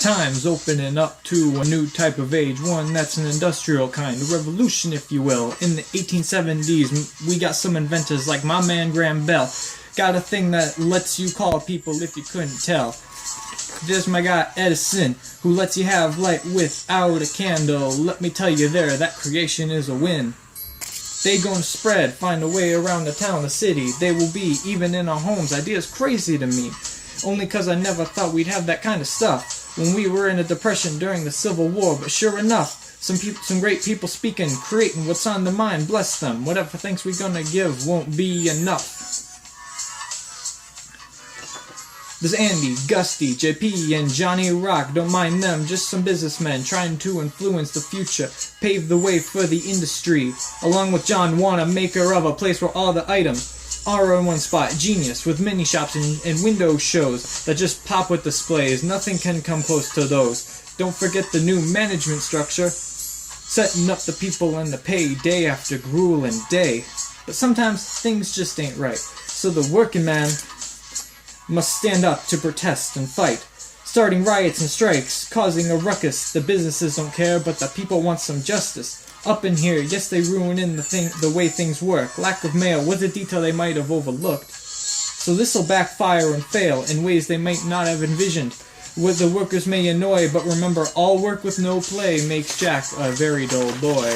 times opening up to a new type of age, one that's an industrial kind, a revolution if you will. In the 1870s, we got some inventors like my man Graham Bell. Got a thing that lets you call people if you couldn't tell. There's my guy Edison, who lets you have light without a candle. Let me tell you there, that creation is a win. They gonna spread, find a way around the town, the city. They will be, even in our homes. Ideas crazy to me. Only cause I never thought we'd have that kind of stuff when we were in a depression during the Civil War. But sure enough, some great people speaking, creating what's on their mind. Bless them. Whatever thanks we gonna give won't be enough. There's Andy, Gusty, JP, and Johnny Rock. Don't mind them, just some businessmen trying to influence the future, pave the way for the industry. Along with John Warner, maker of a place where all the items are in one spot. Genius, with mini shops and window shows that just pop with displays. Nothing can come close to those. Don't forget the new management structure, setting up the people and the pay day after grueling day. But sometimes things just ain't right, so the working man must stand up to protest and fight, starting riots and strikes, causing a ruckus. The businesses don't care, but the people want some justice. Up in here, yes, they ruin in the way things work. Lack of mail was a detail they might have overlooked. So this'll backfire and fail in ways they might not have envisioned. What the workers may annoy, but remember, all work with no play makes Jack a very dull boy.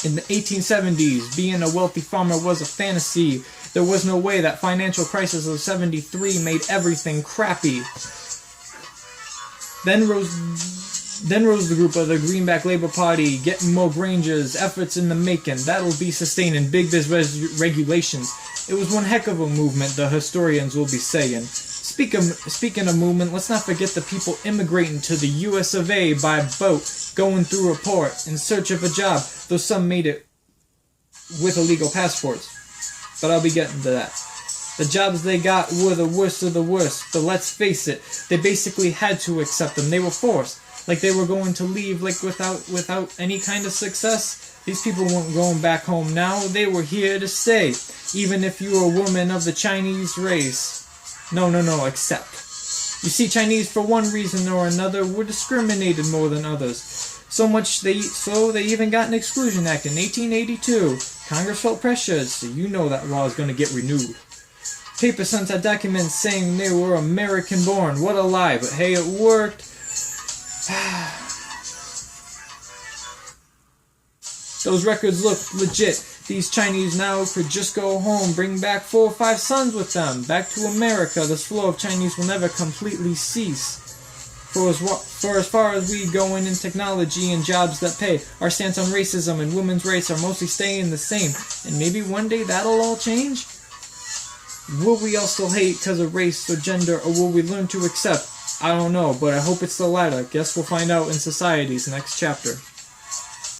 In the 1870s, being a wealthy farmer was a fantasy. There was no way that financial crisis of 73 made everything crappy. Then rose the group of the Greenback Labor Party, getting more Grangers, efforts in the making. That'll be sustaining big biz regulations. It was one heck of a movement, the historians will be saying. Speaking of movement, let's not forget the people immigrating to the US of A by boat, going through a port in search of a job, though some made it with illegal passports. But I'll be getting to that. The jobs they got were the worst of the worst, but let's face it, they basically had to accept them. They were forced, like they were going to leave like without any kind of success. These people weren't going back home now, they were here to stay, even if you were a woman of the Chinese race. No, accept. You see, Chinese, for one reason or another, were discriminated more than others. So they even got an Exclusion Act in 1882. Congress felt pressure, so you know that law is going to get renewed. Paper sent out documents saying they were American-born. What a lie, but hey, it worked. Those records look legit. These Chinese now could just go home, bring back 4 or 5 sons with them. Back to America, this flow of Chinese will never completely cease. For as far as we going in technology and jobs that pay, our stance on racism and women's rights are mostly staying the same. And maybe one day that'll all change? Will we all still hate because of race or gender, or will we learn to accept? I don't know, but I hope it's the latter. Guess we'll find out in Society's next chapter.